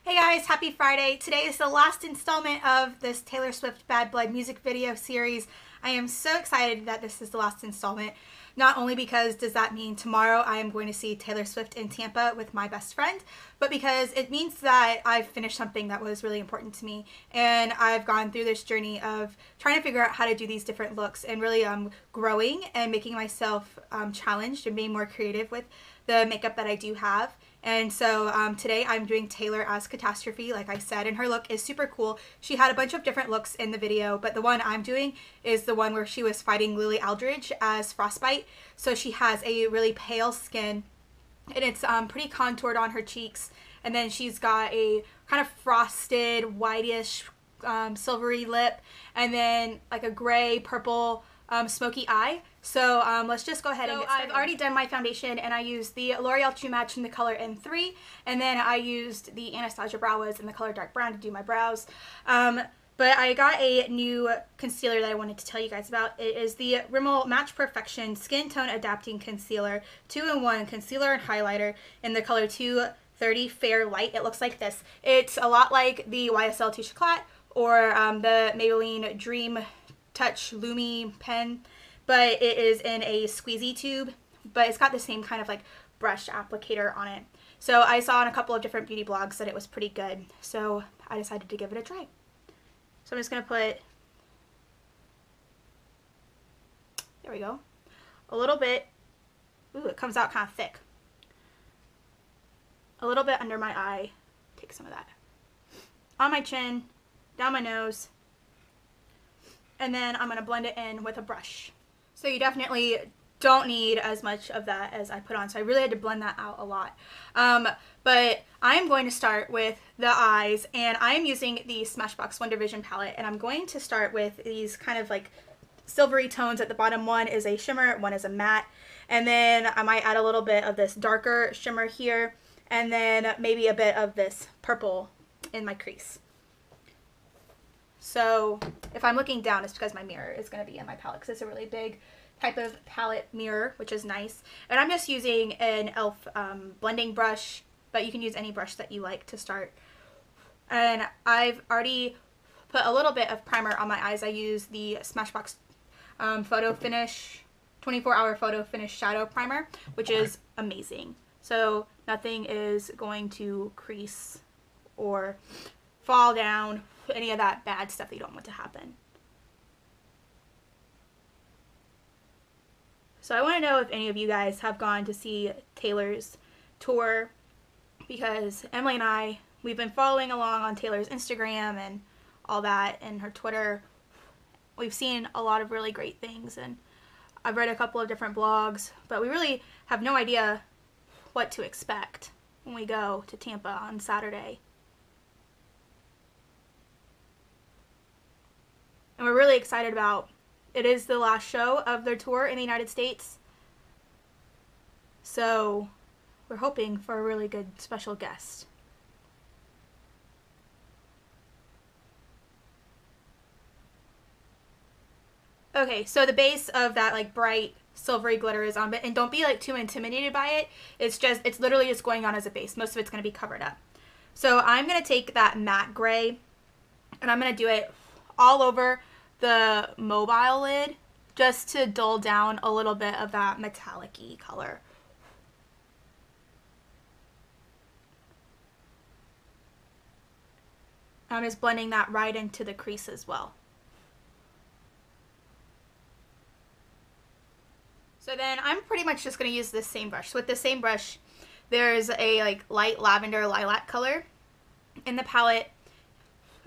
Hey guys, happy Friday. Today is the last installment of this Taylor Swift Bad Blood music video series. I am so excited that this is the last installment. Not only because does that mean tomorrow I am going to see Taylor Swift in Tampa with my best friend, but because it means that I've finished something that was really important to me, and I've gone through this journey of trying to figure out how to do these different looks and really growing and making myself challenged and being more creative with the makeup that I do have. And so today I'm doing Taylor as Catastrophe, like I said, and her look is super cool. She had a bunch of different looks in the video, but the one I'm doing is the one where she was fighting Lily Aldridge as Frostbite. So she has a really pale skin, and it's pretty contoured on her cheeks, and then she's got a kind of frosted, whitish, silvery lip, and then like a gray, purple, smoky eye. So let's just go ahead and get started. I've already done my foundation, and I used the L'Oreal True Match in the color M3, and then I used the Anastasia Brow Wiz in the color Dark Brown to do my brows. But I got a new concealer that I wanted to tell you guys about. It is the Rimmel Match Perfection Skin Tone Adapting Concealer 2-in-1 Concealer and Highlighter in the color 230 Fair Light. It looks like this. It's a lot like the YSL Touche Éclat or the Maybelline Dream Touch Lumi pen, but it is in a squeezy tube, but it's got the same kind of like brush applicator on it. So I saw on a couple of different beauty blogs that it was pretty good, so I decided to give it a try. So I'm just going to put, there we go, a little bit, ooh, it comes out kind of thick, a little bit under my eye, take some of that, on my chin, down my nose, and then I'm going to blend it in with a brush. So you definitely don't need as much of that as I put on, so I really had to blend that out a lot. But I'm going to start with the eyes, and I'm using the Smashbox WonderVision palette, and I'm going to start with these kind of like silvery tones at the bottom. One is a shimmer, one is a matte, and then I might add a little bit of this darker shimmer here, and then maybe a bit of this purple in my crease. So if I'm looking down, it's because my mirror is going to be in my palette, because it's a really big type of palette mirror, which is nice. And I'm just using an e.l.f. Blending brush, but you can use any brush that you like to start. And I've already put a little bit of primer on my eyes. I use the Smashbox Photo Finish 24-hour Photo Finish Shadow Primer, which is amazing. So nothing is going to crease or fall down, any of that bad stuff that you don't want to happen. So I want to know if any of you guys have gone to see Taylor's tour, because Emily and I, we've been following along on Taylor's Instagram and all that, and her Twitter. We've seen a lot of really great things, and I've read a couple of different blogs, but we really have no idea what to expect when we go to Tampa on Saturday. And we're really excited about it. Is the last show of their tour in the United States. So we're hoping for a really good special guest. Okay, so the base of that like bright silvery glitter is on, and don't be like too intimidated by it. It's literally just going on as a base. Most of it's going to be covered up. So I'm going to take that matte gray, and I'm going to do it all over the mobile lid, just to dull down a little bit of that metallic-y color. I'm just blending that right into the crease as well. So then I'm pretty much just going to use this same brush. So with the same brush, there's a like light lavender lilac color in the palette,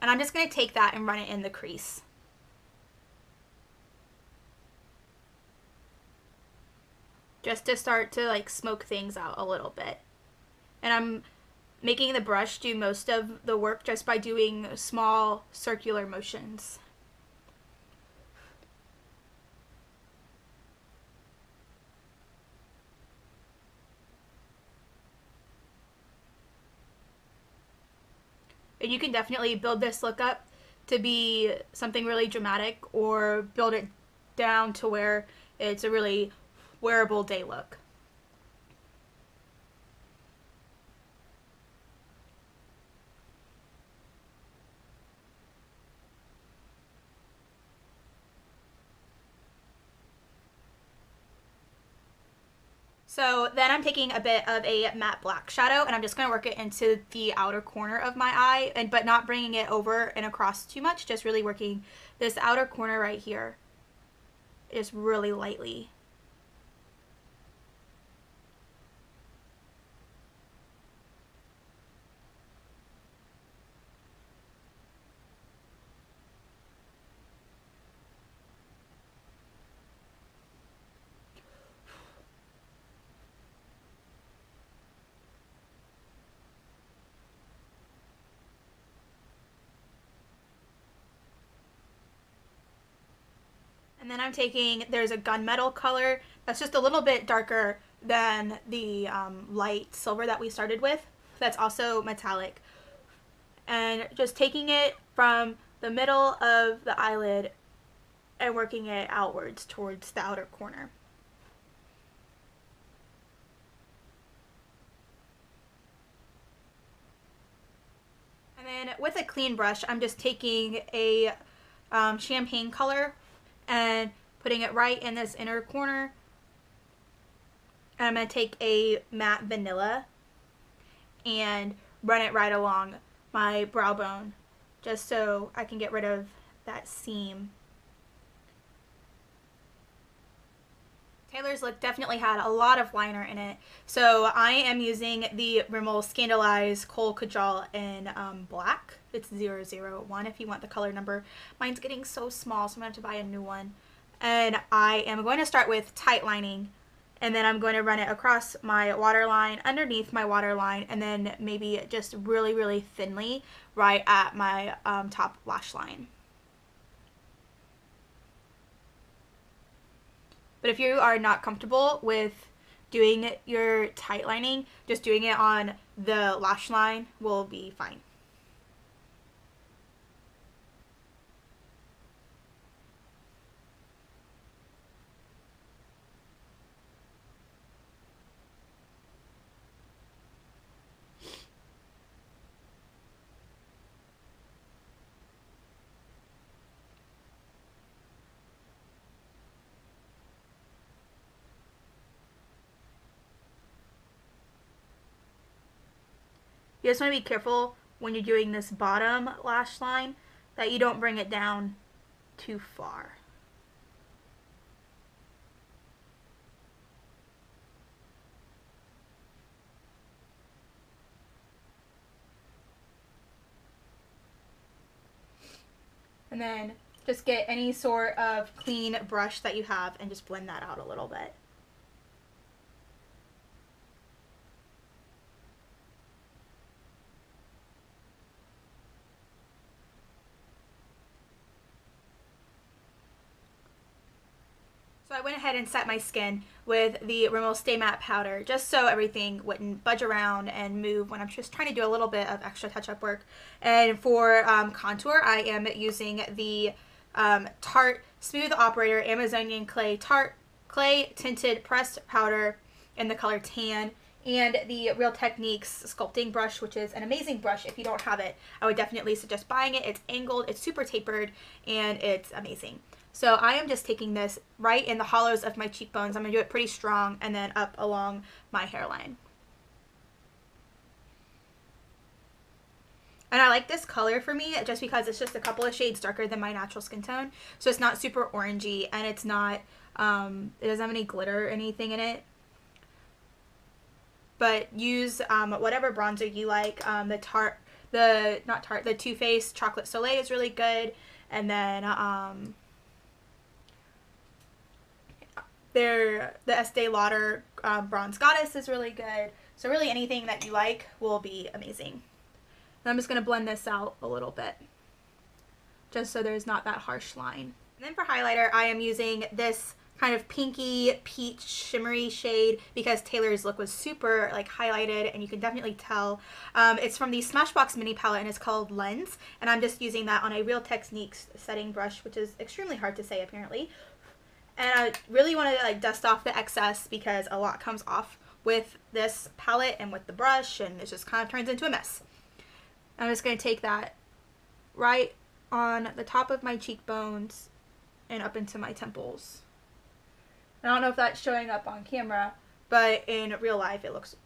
and I'm just going to take that and run it in the crease. Just to start to like smoke things out a little bit. And I'm making the brush do most of the work just by doing small circular motions. And you can definitely build this look up to be something really dramatic, or build it down to where it's a really wearable day look. So then I'm taking a bit of a matte black shadow and I'm just going to work it into the outer corner of my eye, but not bringing it over and across too much, just really working this outer corner right here, just really lightly. And then I'm taking, there's a gunmetal color that's just a little bit darker than the light silver that we started with. That's also metallic. And just taking it from the middle of the eyelid and working it outwards towards the outer corner. And then with a clean brush, I'm just taking a champagne color and putting it right in this inner corner. And I'm going to take a matte vanilla and run it right along my brow bone, just so I can get rid of that seam. Taylor's look definitely had a lot of liner in it, so I am using the Rimmel Scandaleyes Kohl Kajal in black. It's 001 if you want the color number. Mine's getting so small, so I'm going to have to buy a new one. And I am going to start with tight lining, and then I'm going to run it across my waterline, underneath my waterline, and then maybe just really, really thinly right at my top lash line. But if you are not comfortable with doing your tight lining, just doing it on the lash line will be fine. You just want to be careful when you're doing this bottom lash line that you don't bring it down too far. And then just get any sort of clean brush that you have and just blend that out a little bit. So I went ahead and set my skin with the Rimmel Stay Matte Powder just so everything wouldn't budge around and move when I'm just trying to do a little bit of extra touch-up work. And for contour, I am using the Tarte Smooth Operator Amazonian Tarte Clay Tinted Pressed Powder in the color Tan, and the Real Techniques sculpting brush, which is an amazing brush. If you don't have it, I would definitely suggest buying it. It's angled, it's super tapered, and it's amazing. So I am just taking this right in the hollows of my cheekbones. I'm going to do it pretty strong and then up along my hairline. And I like this color for me just because it's just a couple of shades darker than my natural skin tone. So it's not super orangey, and it's not, it doesn't have any glitter or anything in it. But use whatever bronzer you like. The Too Faced Chocolate Soleil is really good. And then the Estee Lauder Bronze Goddess is really good. So really anything that you like will be amazing. And I'm just going to blend this out a little bit, just so there's not that harsh line. And then for highlighter, I am using this kind of pinky peach shimmery shade because Taylor's look was super like highlighted, and you can definitely tell. It's from the Smashbox mini palette and it's called Lens, and I'm just using that on a Real Techniques setting brush, which is extremely hard to say apparently. And I really want to like dust off the excess because a lot comes off with this palette and with the brush, and it just kind of turns into a mess. I'm just going to take that right on the top of my cheekbones and up into my temples. I don't know if that's showing up on camera, but in real life it looks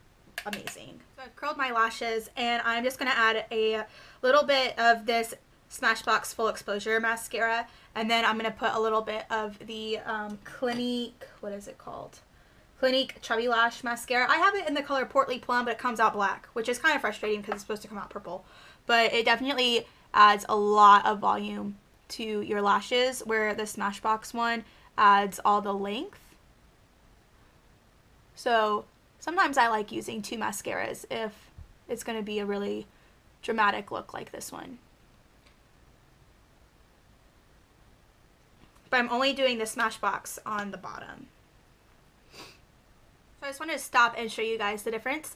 amazing. So I've curled my lashes, and I'm just going to add a little bit of this Smashbox Full Exposure Mascara, and then I'm going to put a little bit of the Clinique, what is it called? Clinique Chubby Lash Mascara. I have it in the color Portly Plum, but it comes out black, which is kind of frustrating because it's supposed to come out purple. But it definitely adds a lot of volume to your lashes, where the Smashbox one adds all the length. So sometimes I like using 2 mascaras if it's going to be a really dramatic look like this one. But I'm only doing the Smashbox on the bottom. So I just wanted to stop and show you guys the difference.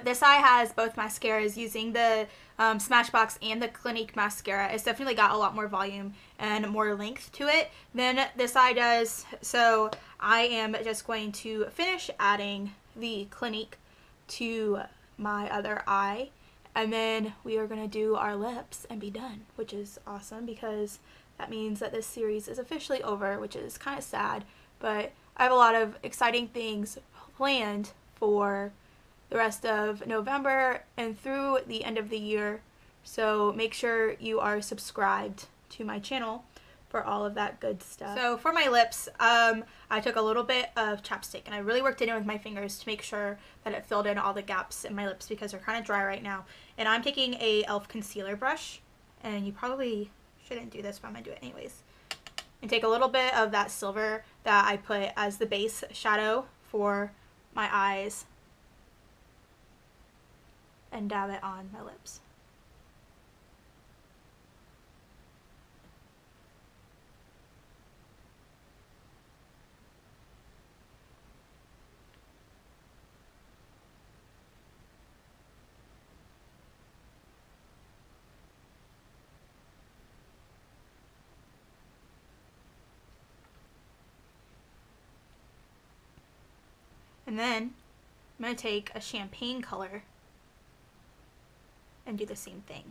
This eye has both mascaras using the Smashbox and the Clinique mascara. It's definitely got a lot more volume and more length to it than this eye does. So I am just going to finish adding the Clinique to my other eye, and then we are going to do our lips and be done, which is awesome because that means that this series is officially over, which is kind of sad, but I have a lot of exciting things planned for the rest of November and through the end of the year, so make sure you are subscribed to my channel for all of that good stuff. So for my lips, I took a little bit of chapstick and I really worked it in with my fingers to make sure that it filled in all the gaps in my lips because they're kind of dry right now. And I'm taking a e.l.f. concealer brush, and you probably shouldn't do this, but I'm gonna do it anyways. And take a little bit of that silver that I put as the base shadow for my eyes and dab it on my lips. And then I'm going to take a champagne color and do the same thing.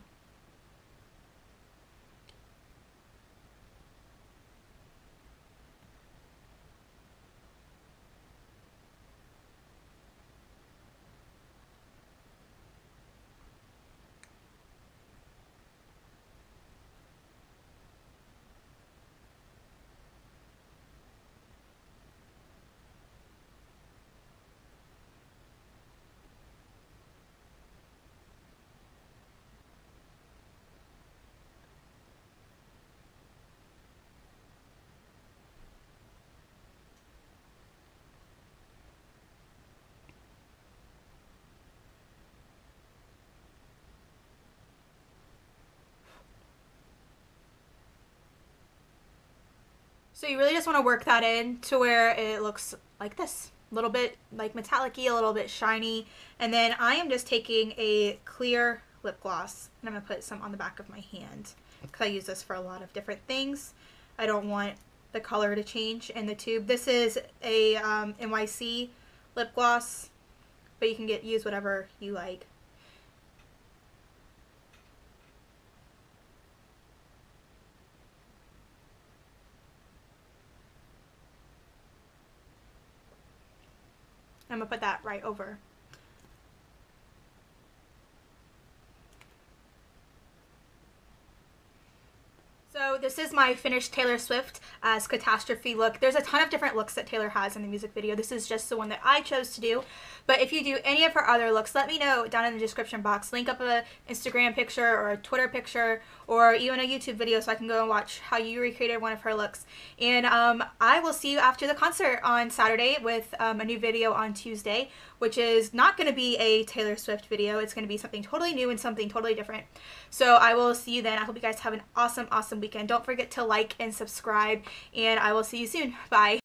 So you really just want to work that in to where it looks like this. A little bit like metallic-y, a little bit shiny. And then I am just taking a clear lip gloss and I'm going to put some on the back of my hand because I use this for a lot of different things. I don't want the color to change in the tube. This is a NYC lip gloss, but you can use whatever you like. I'm going to put that right over. So this is my finished Taylor Swift as Catastrophe look. There's a ton of different looks that Taylor has in the music video. This is just the one that I chose to do. But if you do any of her other looks, let me know down in the description box. Link up a Instagram picture or a Twitter picture or even a YouTube video so I can go and watch how you recreated one of her looks. And I will see you after the concert on Saturday with a new video on Tuesday, which is not going to be a Taylor Swift video. It's going to be something totally new and something totally different. So I will see you then. I hope you guys have an awesome, awesome weekend. Don't forget to like and subscribe, and I will see you soon. Bye.